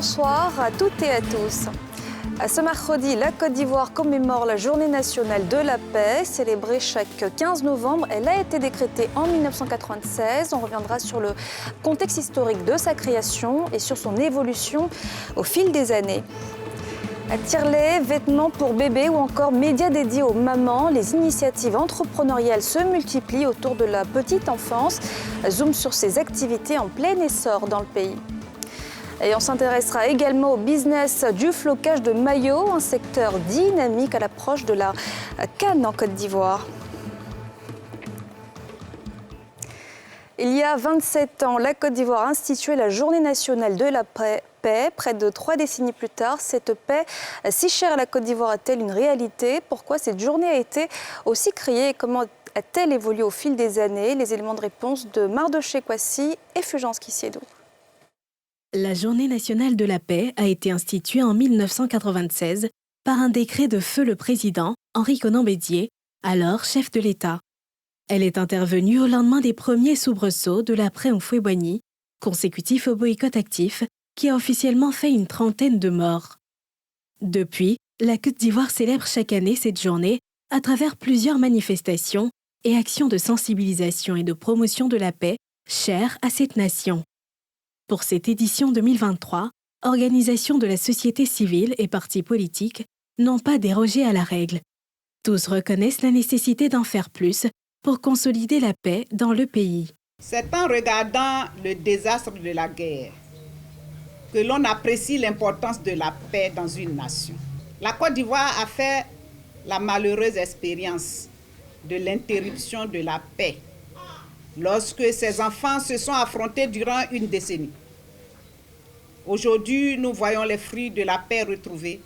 bonsoir à toutes et à tous. Ce mercredi, la Côte d'Ivoire commémore la Journée nationale de la paix, célébrée chaque 15 novembre. Elle a été décrétée en 1996. On reviendra sur le contexte historique de sa création et sur son évolution au fil des années. Tire-lait, vêtements pour bébés ou encore médias dédiés aux mamans, les initiatives entrepreneuriales se multiplient autour de la petite enfance. Zoom sur ces activités en plein essor dans le pays. Et on s'intéressera également au business du flocage de maillots, un secteur dynamique à l'approche de la CAN en Côte d'Ivoire. Il y a 27 ans, la Côte d'Ivoire a institué la Journée nationale de la paix. Près de 3 décennies plus tard, cette paix si chère à la Côte d'Ivoire a-t-elle une réalité? Pourquoi cette journée a été aussi créée et comment a-t-elle évolué au fil des années? Les éléments de réponse de Mardoché Kwasi et Fulgence Kisiedou. La Journée nationale de la paix a été instituée en 1996 par un décret de feu le président Henri Konan Bédié, alors chef de l'État. Elle est intervenue au lendemain des premiers soubresauts de l'après Houphouët-Boigny, consécutifs au boycott actif, qui a officiellement fait une trentaine de morts. Depuis, la Côte d'Ivoire célèbre chaque année cette journée à travers plusieurs manifestations et actions de sensibilisation et de promotion de la paix chères à cette nation. Pour cette édition 2023, organisations de la société civile et partis politiques n'ont pas dérogé à la règle. Tous reconnaissent la nécessité d'en faire plus pour consolider la paix dans le pays. C'est en regardant le désastre de la guerre que l'on apprécie l'importance de la paix dans une nation. La Côte d'Ivoire a fait la malheureuse expérience de l'interruption de la paix lorsque ses enfants se sont affrontés durant une décennie. Aujourd'hui, nous voyons les fruits de la paix retrouvée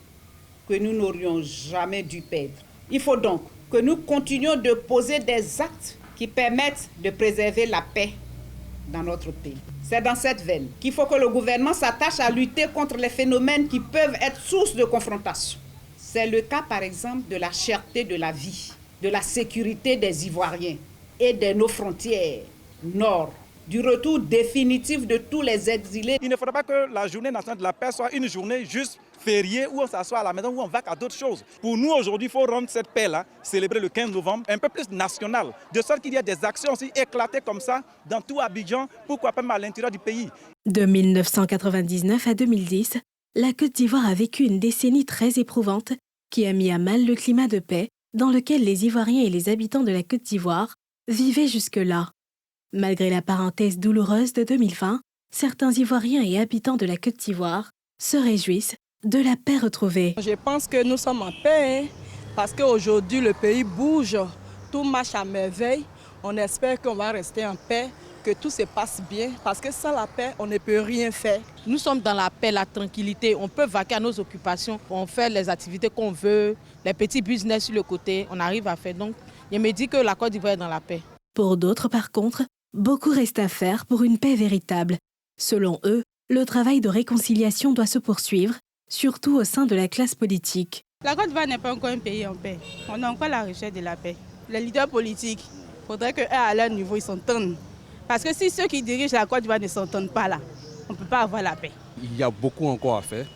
que nous n'aurions jamais dû perdre. Il faut donc que nous continuions de poser des actes qui permettent de préserver la paix dans notre pays. C'est dans cette veine qu'il faut que le gouvernement s'attache à lutter contre les phénomènes qui peuvent être source de confrontation. C'est le cas par exemple de la cherté de la vie, de la sécurité des Ivoiriens et de nos frontières nord, du retour définitif de tous les exilés. Il ne faudrait pas que la journée nationale de la paix soit une journée juste fériée où on s'assoit à la maison, où on va à d'autres choses. Pour nous aujourd'hui, il faut rendre cette paix-là, célébrer le 15 novembre, un peu plus nationale, de sorte qu'il y a des actions aussi éclatées comme ça dans tout Abidjan, pourquoi pas même à l'intérieur du pays. De 1999 à 2010, la Côte d'Ivoire a vécu une décennie très éprouvante qui a mis à mal le climat de paix dans lequel les Ivoiriens et les habitants de la Côte d'Ivoire vivaient jusque-là. Malgré la parenthèse douloureuse de 2020, certains Ivoiriens et habitants de la Côte d'Ivoire se réjouissent de la paix retrouvée. Je pense que nous sommes en paix, parce qu'aujourd'hui le pays bouge, tout marche à merveille. On espère qu'on va rester en paix, que tout se passe bien, parce que sans la paix, on ne peut rien faire. Nous sommes dans la paix, la tranquillité, on peut vaquer à nos occupations, on fait les activités qu'on veut, les petits business sur le côté, on arrive à faire. Donc, je me dis que la Côte d'Ivoire est dans la paix. Pour d'autres, par contre, beaucoup reste à faire pour une paix véritable. Selon eux, le travail de réconciliation doit se poursuivre, surtout au sein de la classe politique. La Côte d'Ivoire n'est pas encore un pays en paix. On a encore la recherche de la paix. Les leaders politiques, il faudrait qu'à leur niveau, ils s'entendent. Parce que si ceux qui dirigent la Côte d'Ivoire ne s'entendent pas là, on ne peut pas avoir la paix. Il y a beaucoup encore à faire.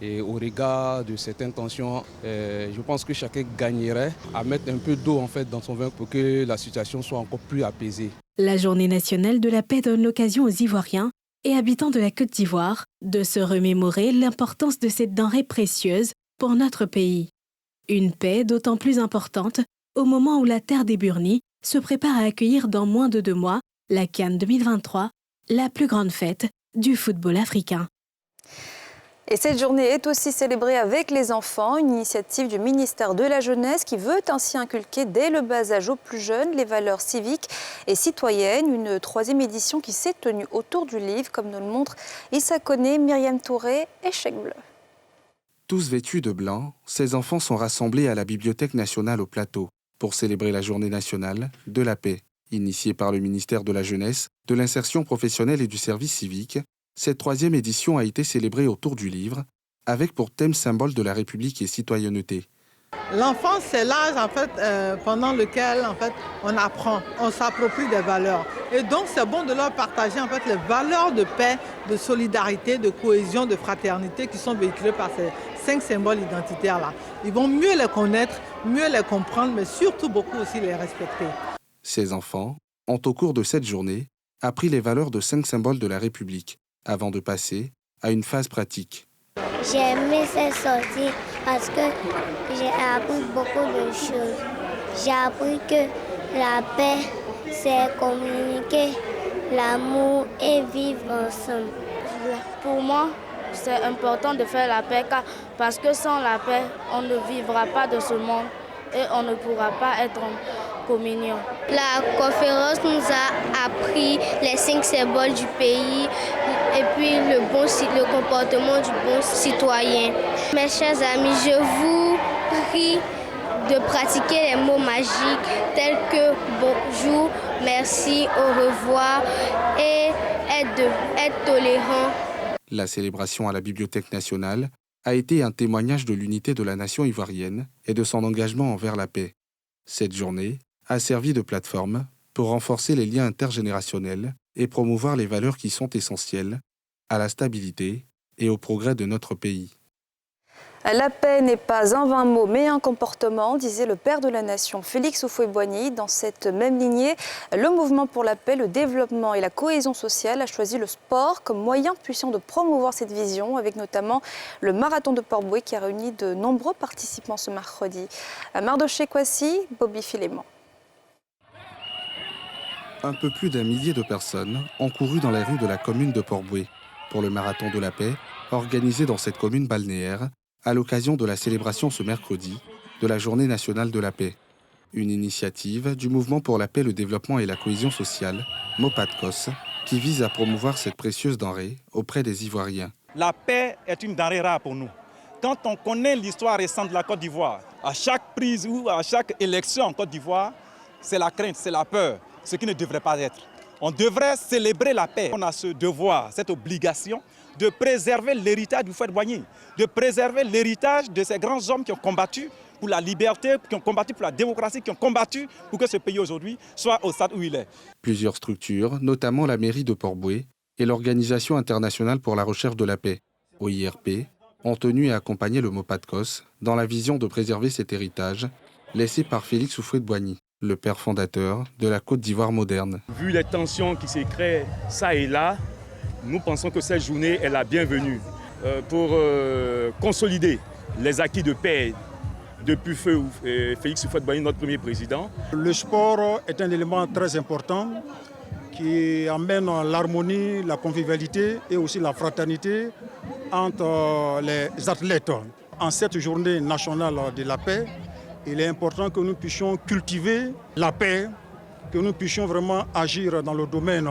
Et au regard de cette intention, je pense que chacun gagnerait à mettre un peu d'eau en fait, dans son vin pour que la situation soit encore plus apaisée. La Journée nationale de la paix donne l'occasion aux Ivoiriens et habitants de la Côte d'Ivoire de se remémorer l'importance de cette denrée précieuse pour notre pays. Une paix d'autant plus importante au moment où la terre des Burnis se prépare à accueillir dans moins de 2 mois la CAN 2023, la plus grande fête du football africain. Et cette journée est aussi célébrée avec les enfants, une initiative du ministère de la Jeunesse qui veut ainsi inculquer dès le bas âge aux plus jeunes les valeurs civiques et citoyennes. Une 3e édition qui s'est tenue autour du livre, comme nous le montrent Issa Koné, Myriam Touré et Chèque Bleu. Tous vêtus de blanc, ces enfants sont rassemblés à la Bibliothèque nationale au Plateau pour célébrer la Journée nationale de la paix. Initiée par le ministère de la Jeunesse, de l'Insertion professionnelle et du Service civique, cette 3e édition a été célébrée autour du livre, avec pour thème symbole de la République et citoyenneté. L'enfance, c'est l'âge en fait, pendant lequel en fait, on apprend, on s'approprie des valeurs. Et donc, c'est bon de leur partager en fait, les valeurs de paix, de solidarité, de cohésion, de fraternité qui sont véhiculées par ces 5 symboles identitaires-là. Ils vont mieux les connaître, mieux les comprendre, mais surtout beaucoup aussi les respecter. Ces enfants ont, au cours de cette journée, appris les valeurs de 5 symboles de la République, avant de passer à une phase pratique. J'ai aimé cette sortie parce que j'ai appris beaucoup de choses. J'ai appris que la paix, c'est communiquer, l'amour et vivre ensemble. Pour moi, c'est important de faire la paix parce que sans la paix, on ne vivra pas de ce monde et on ne pourra pas être en communion. La conférence nous a appris les 5 symboles du pays et puis le comportement du bon citoyen. Mes chers amis, je vous prie de pratiquer les mots magiques tels que bonjour, merci, au revoir et être tolérant. La célébration à la Bibliothèque nationale a été un témoignage de l'unité de la nation ivoirienne et de son engagement envers la paix. Cette journée a servi de plateforme pour renforcer les liens intergénérationnels et promouvoir les valeurs qui sont essentielles à la stabilité et au progrès de notre pays. La paix n'est pas un vain mot, mais un comportement, disait le père de la nation, Félix Houphouët-Boigny. Dans cette même lignée, le mouvement pour la paix, le développement et la cohésion sociale a choisi le sport comme moyen puissant de promouvoir cette vision, avec notamment le marathon de Port-Bouët qui a réuni de nombreux participants ce mercredi. Mardoché Kwasi, Bobby Filémon. Un peu plus d'1 millier de personnes ont couru dans les rues de la commune de Port-Bouët pour le marathon de la paix, organisé dans cette commune balnéaire, à l'occasion de la célébration ce mercredi de la Journée nationale de la paix. Une initiative du Mouvement pour la paix, le développement et la cohésion sociale, MOPADCOS, qui vise à promouvoir cette précieuse denrée auprès des Ivoiriens. La paix est une denrée rare pour nous. Quand on connaît l'histoire récente de la Côte d'Ivoire, à chaque prise ou à chaque élection en Côte d'Ivoire, c'est la crainte, c'est la peur, ce qui ne devrait pas être. On devrait célébrer la paix. On a ce devoir, cette obligation de préserver l'héritage du Houphouët-Boigny, de préserver l'héritage de ces grands hommes qui ont combattu pour la liberté, qui ont combattu pour la démocratie, qui ont combattu pour que ce pays aujourd'hui soit au stade où il est. Plusieurs structures, notamment la mairie de Port-Bouët et l'Organisation internationale pour la recherche de la paix, OIRP, ont tenu à accompagner le MOPADCOS dans la vision de préserver cet héritage laissé par Félix Houphouët-Boigny, le père fondateur de la Côte d'Ivoire moderne. Vu les tensions qui se créent ça et là, nous pensons que cette journée est la bienvenue pour consolider les acquis de paix depuis feu Félix Houphouët-Boigny, notre premier président. Le sport est un élément très important qui amène l'harmonie, la convivialité et aussi la fraternité entre les athlètes. En cette journée nationale de la paix, il est important que nous puissions cultiver la paix, que nous puissions vraiment agir dans le domaine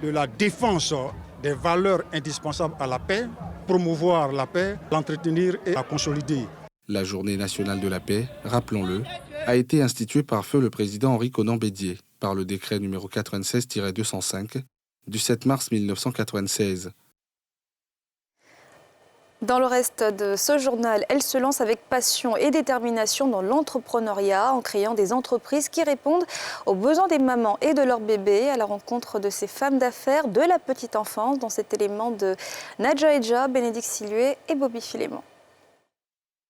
de la défense des valeurs indispensables à la paix, promouvoir la paix, l'entretenir et la consolider. La Journée nationale de la paix, rappelons-le, a été instituée par feu le président Henri Konan Bédié par le décret numéro 96-205 du 7 mars 1996. Dans le reste de ce journal, elle se lance avec passion et détermination dans l'entrepreneuriat en créant des entreprises qui répondent aux besoins des mamans et de leurs bébés, à la rencontre de ces femmes d'affaires de la petite enfance dans cet élément de Nadja Edja, Bénédicte Silué et Bobby Filémon.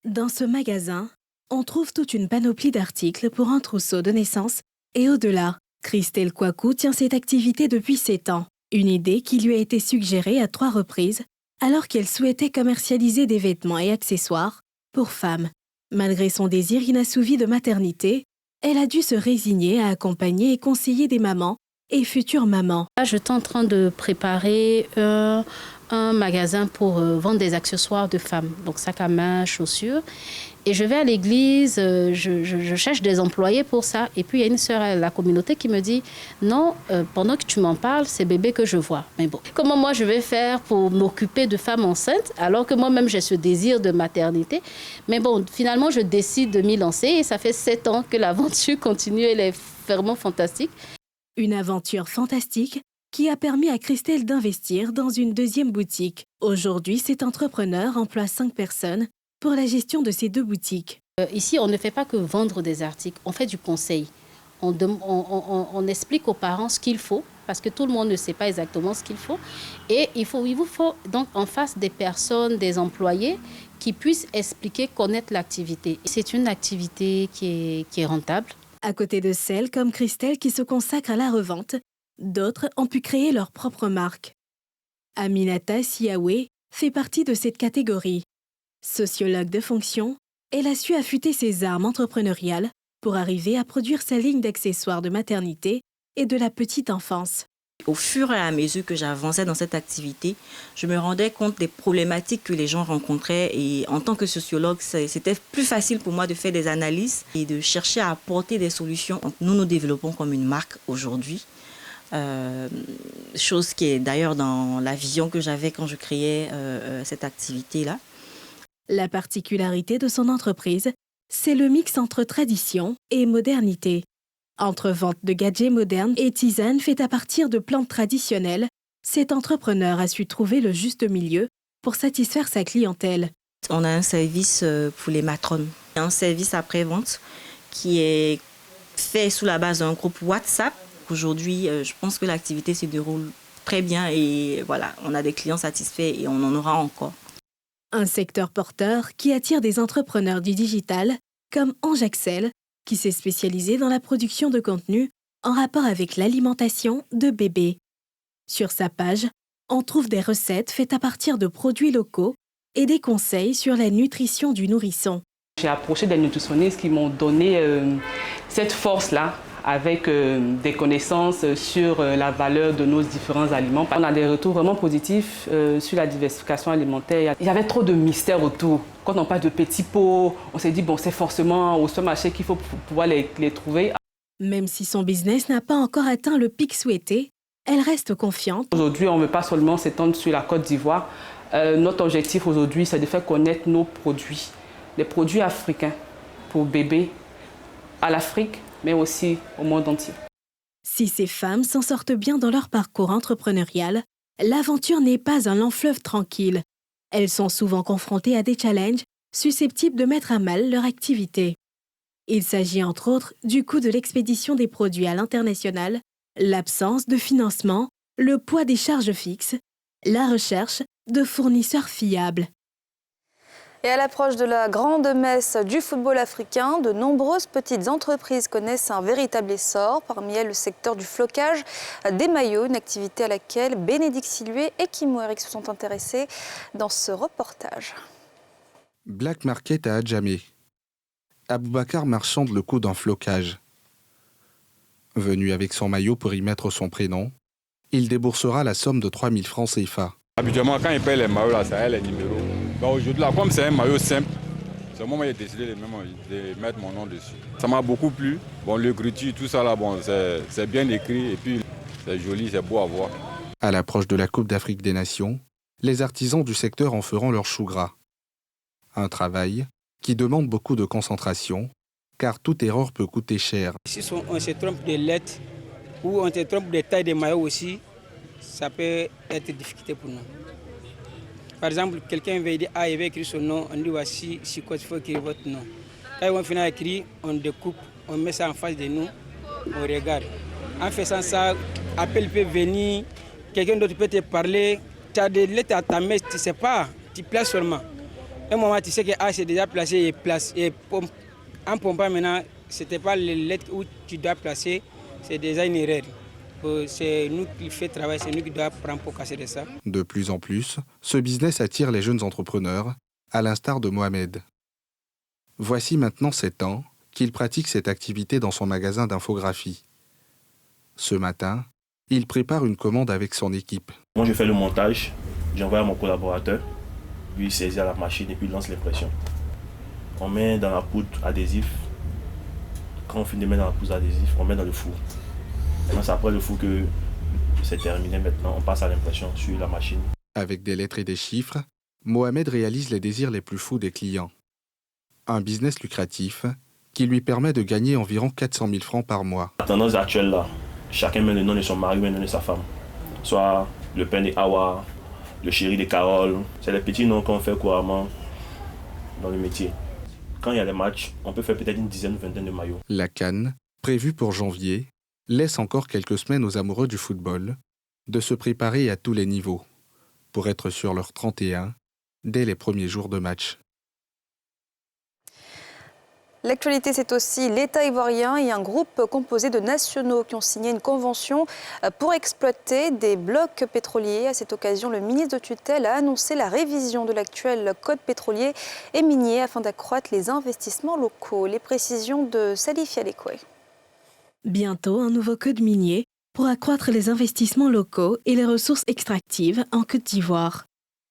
Dans ce magasin, on trouve toute une panoplie d'articles pour un trousseau de naissance et au-delà. Christelle Kouakou tient cette activité depuis 7 ans, une idée qui lui a été suggérée à 3 reprises alors qu'elle souhaitait commercialiser des vêtements et accessoires pour femmes. Malgré son désir inassouvi de maternité, elle a dû se résigner à accompagner et conseiller des mamans et futures mamans. Je suis en train de préparer un magasin pour vendre des accessoires de femmes, donc sac à main, chaussures. Et je vais à l'église, je cherche des employés pour ça. Et puis il y a une sœur à la communauté qui me dit « Non, pendant que tu m'en parles, c'est bébé que je vois. » Mais bon, comment moi je vais faire pour m'occuper de femmes enceintes alors que moi-même j'ai ce désir de maternité? Mais bon, finalement je décide de m'y lancer et ça fait 7 ans que l'aventure continue, elle est vraiment fantastique. Une aventure fantastique qui a permis à Christelle d'investir dans une 2e boutique. Aujourd'hui, cet entrepreneur emploie 5 personnes pour la gestion de ces 2 boutiques. Ici, on ne fait pas que vendre des articles, on fait du conseil. On explique aux parents ce qu'il faut, parce que tout le monde ne sait pas exactement ce qu'il faut. Et il vous faut donc en face des personnes, des employés, qui puissent expliquer, connaître l'activité. C'est une activité qui est rentable. À côté de celles comme Christelle qui se consacrent à la revente, d'autres ont pu créer leur propre marque. Aminata Siawe fait partie de cette catégorie. Sociologue de fonction, elle a su affûter ses armes entrepreneuriales pour arriver à produire sa ligne d'accessoires de maternité et de la petite enfance. Au fur et à mesure que j'avançais dans cette activité, je me rendais compte des problématiques que les gens rencontraient et en tant que sociologue, c'était plus facile pour moi de faire des analyses et de chercher à apporter des solutions. Nous développons comme une marque aujourd'hui, chose qui est d'ailleurs dans la vision que j'avais quand je créais cette activité-là. La particularité de son entreprise, c'est le mix entre tradition et modernité. Entre vente de gadgets modernes et tisanes faites à partir de plantes traditionnelles, cet entrepreneur a su trouver le juste milieu pour satisfaire sa clientèle. On a un service pour les matrones, un service après-vente qui est fait sous la base d'un groupe WhatsApp. Aujourd'hui, je pense que l'activité se déroule très bien et voilà, on a des clients satisfaits et on en aura encore. Un secteur porteur qui attire des entrepreneurs du digital comme Ange Axel, qui s'est spécialisé dans la production de contenu en rapport avec l'alimentation de bébés. Sur sa page, on trouve des recettes faites à partir de produits locaux et des conseils sur la nutrition du nourrisson. J'ai approché des nutritionnistes qui m'ont donné cette force-là avec des connaissances sur la valeur de nos différents aliments. On a des retours vraiment positifs sur la diversification alimentaire. Il y avait trop de mystères autour. Quand on parle de petits pots, on s'est dit bon, c'est forcément au supermarché qu'il faut pouvoir les trouver. Même si son business n'a pas encore atteint le pic souhaité, elle reste confiante. Aujourd'hui, on ne veut pas seulement s'étendre sur la Côte d'Ivoire. Notre objectif aujourd'hui, c'est de faire connaître nos produits, les produits africains pour bébés à l'Afrique, mais aussi au monde entier. Si ces femmes s'en sortent bien dans leur parcours entrepreneurial, l'aventure n'est pas un long fleuve tranquille. Elles sont souvent confrontées à des challenges susceptibles de mettre à mal leur activité. Il s'agit entre autres du coût de l'expédition des produits à l'international, l'absence de financement, le poids des charges fixes, la recherche de fournisseurs fiables. Et à l'approche de la grande messe du football africain, de nombreuses petites entreprises connaissent un véritable essor. Parmi elles, le secteur du flocage des maillots, une activité à laquelle Bénédicte Silué et Kimo Eric se sont intéressés dans ce reportage. Black Market à Adjamé. Aboubacar marchande le coup d'un flocage. Venu avec son maillot pour y mettre son prénom, il déboursera la somme de 3 000 francs CFA. Habituellement, quand il paye les maillots, là, ça a les numéros. Donc aujourd'hui, là, comme c'est un maillot simple, c'est moi qui ai décidé de mettre mon nom dessus. Ça m'a beaucoup plu. Bon, l'écriture, tout ça, là, bon, c'est bien écrit et puis c'est joli, c'est beau à voir. À l'approche de la Coupe d'Afrique des Nations, les artisans du secteur en feront leur chou gras. Un travail qui demande beaucoup de concentration, car toute erreur peut coûter cher. Si on se trompe de lettres ou on se trompe de taille de maillot aussi, ça peut être une difficulté pour nous. Par exemple, quelqu'un veut dire, il veut écrire son nom, on dit voici, il faut écrire votre nom. Quand on finit d'écrire, on découpe, on met ça en face de nous, on regarde. En faisant ça, appel peut venir, quelqu'un d'autre peut te parler, tu as des lettres à ta main, tu ne sais pas, tu places seulement. À un moment, tu sais que c'est déjà placé et place. Et en pompant maintenant, ce n'était pas les lettres où tu dois placer, c'est déjà une erreur. C'est nous qui fait travail, c'est nous qui devons prendre pour casser de ça. De plus en plus, ce business attire les jeunes entrepreneurs, à l'instar de Mohamed. Voici maintenant 7 ans qu'il pratique cette activité dans son magasin d'infographie. Ce matin, il prépare une commande avec son équipe. Moi, je fais le montage, j'envoie à mon collaborateur, lui il saisit à la machine et puis il lance l'impression. On met dans la poudre adhésif. Quand on finit de mettre dans la poudre adhésif, on met dans le four. C'est après le four que c'est terminé maintenant, on passe à l'impression sur la machine. Avec des lettres et des chiffres, Mohamed réalise les désirs les plus fous des clients. Un business lucratif qui lui permet de gagner environ 400 000 francs par mois. La tendance actuelle là, chacun met le nom de son mari ou le nom de sa femme. Soit le père de Awa, le chéri de Carole. C'est les petits noms qu'on fait couramment dans le métier. Quand il y a les matchs, on peut faire peut-être une dizaine ou vingtaine de maillots. La CAN, prévue pour janvier, laisse encore quelques semaines aux amoureux du football de se préparer à tous les niveaux pour être sur leur 31 dès les premiers jours de match. L'actualité, c'est aussi l'État ivoirien et un groupe composé de nationaux qui ont signé une convention pour exploiter des blocs pétroliers. À cette occasion, le ministre de tutelle a annoncé la révision de l'actuel code pétrolier et minier afin d'accroître les investissements locaux. Les précisions de Salif Yalekwe. Bientôt, un nouveau code minier pour accroître les investissements locaux et les ressources extractives en Côte d'Ivoire.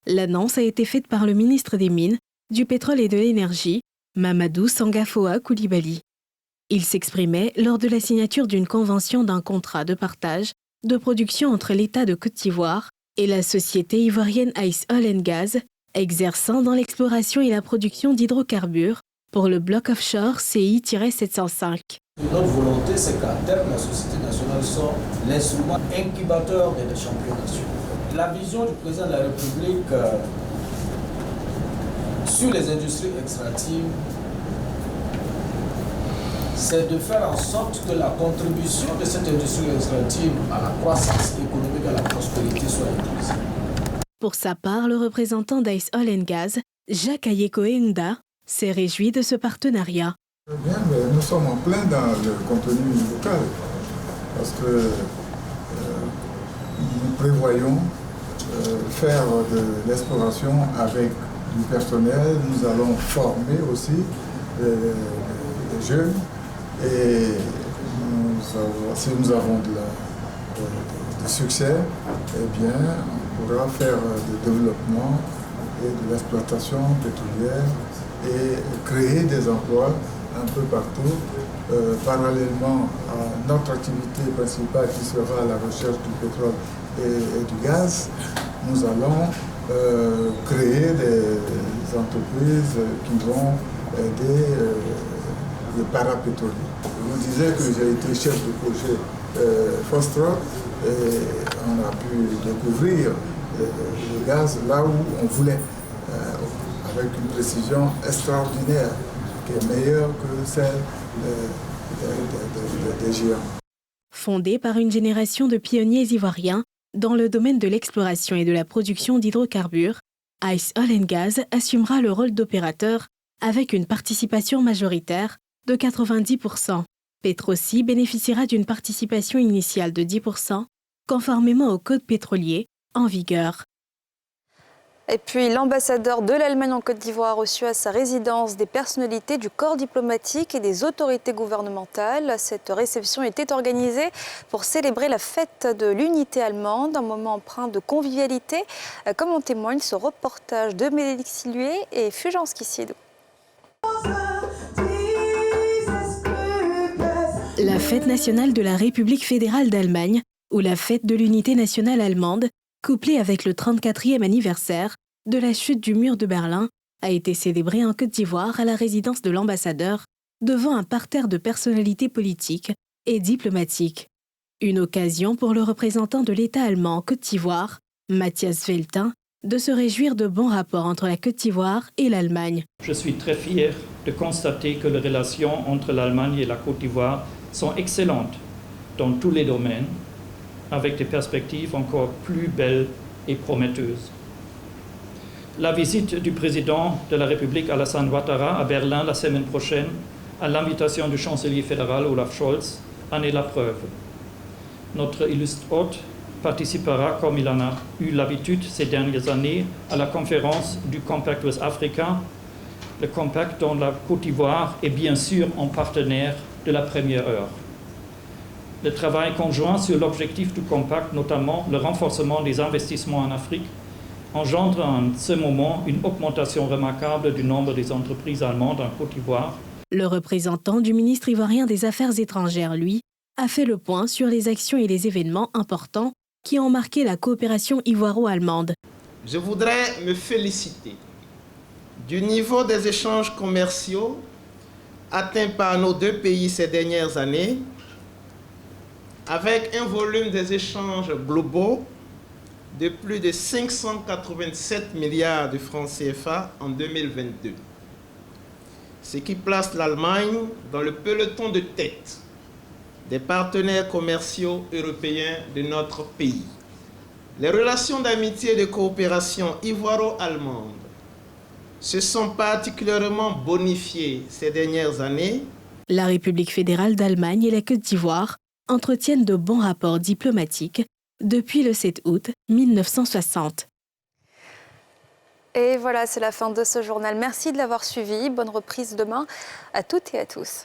L'annonce a été faite par le ministre des Mines, du Pétrole et de l'Énergie, Mamadou Sangafoa Koulibaly. Il s'exprimait lors de la signature d'une convention d'un contrat de partage de production entre l'État de Côte d'Ivoire et la société ivoirienne Ice Oil & Gaz, exerçant dans l'exploration et la production d'hydrocarbures pour le bloc offshore CI-705. Notre volonté, c'est qu'à terme, la Société nationale soit l'instrument incubateur des champions nationaux. La vision du président de la République sur les industries extractives, c'est de faire en sorte que la contribution de cette industrie extractive à la croissance économique et à la prospérité soit inclusive. Pour sa part, le représentant d'Ice Oil & Gaz, Jacques Ayeko-Enda, s'est réjoui de ce partenariat. Bien, mais nous sommes en plein dans le contenu local parce que nous prévoyons faire de l'exploration avec du personnel. Nous allons former aussi les jeunes et si nous avons de succès, eh bien, on pourra faire du développement et de l'exploitation pétrolière et créer des emplois un peu partout, parallèlement à notre activité principale qui sera la recherche du pétrole et du gaz. Nous allons créer des entreprises qui vont aider les parapétroliers. Je vous disais que j'ai été chef de projet Fostroc et on a pu découvrir le gaz là où on voulait, avec une précision extraordinaire qui est meilleure que celle des géants. Fondé par une génération de pionniers ivoiriens dans le domaine de l'exploration et de la production d'hydrocarbures, Ice Oil & Gaz assumera le rôle d'opérateur avec une participation majoritaire de 90%. Petroci bénéficiera d'une participation initiale de 10%, conformément au code pétrolier en vigueur. Et puis l'ambassadeur de l'Allemagne en Côte d'Ivoire a reçu à sa résidence des personnalités du corps diplomatique et des autorités gouvernementales. Cette réception était organisée pour célébrer la fête de l'unité allemande, un moment empreint de convivialité, comme en témoigne ce reportage de Bénédicte Silué et Fulgence Kissiedo. La fête nationale de la République fédérale d'Allemagne, ou la fête de l'unité nationale allemande, couplée avec le 34e anniversaire de la chute du mur de Berlin, a été célébrée en Côte d'Ivoire à la résidence de l'ambassadeur, devant un parterre de personnalités politiques et diplomatiques. Une occasion pour le représentant de l'État allemand en Côte d'Ivoire, Matthias Veltin, de se réjouir de bons rapports entre la Côte d'Ivoire et l'Allemagne. Je suis très fier de constater que les relations entre l'Allemagne et la Côte d'Ivoire sont excellentes dans tous les domaines, avec des perspectives encore plus belles et prometteuses. La visite du président de la République Alassane Ouattara à Berlin la semaine prochaine, à l'invitation du chancelier fédéral Olaf Scholz, en est la preuve. Notre illustre hôte participera, comme il en a eu l'habitude ces dernières années, à la conférence du Compact Ouest Africain, le Compact dont la Côte d'Ivoire est bien sûr un partenaire de la première heure. Le travail conjoint sur l'objectif du Compact, notamment le renforcement des investissements en Afrique, engendre en ce moment une augmentation remarquable du nombre des entreprises allemandes en Côte d'Ivoire. Le représentant du ministre ivoirien des Affaires étrangères, lui, a fait le point sur les actions et les événements importants qui ont marqué la coopération ivoiro-allemande. Je voudrais me féliciter du niveau des échanges commerciaux atteints par nos deux pays ces dernières années, avec un volume des échanges globaux de plus de 587 milliards de francs CFA en 2022. ce qui place l'Allemagne dans le peloton de tête des partenaires commerciaux européens de notre pays. Les relations d'amitié et de coopération ivoiro-allemandes se sont particulièrement bonifiées ces dernières années. La République fédérale d'Allemagne et la Côte d'Ivoire entretiennent de bons rapports diplomatiques depuis le 7 août 1960. Et voilà, c'est la fin de ce journal. Merci de l'avoir suivi. Bonne reprise demain à toutes et à tous.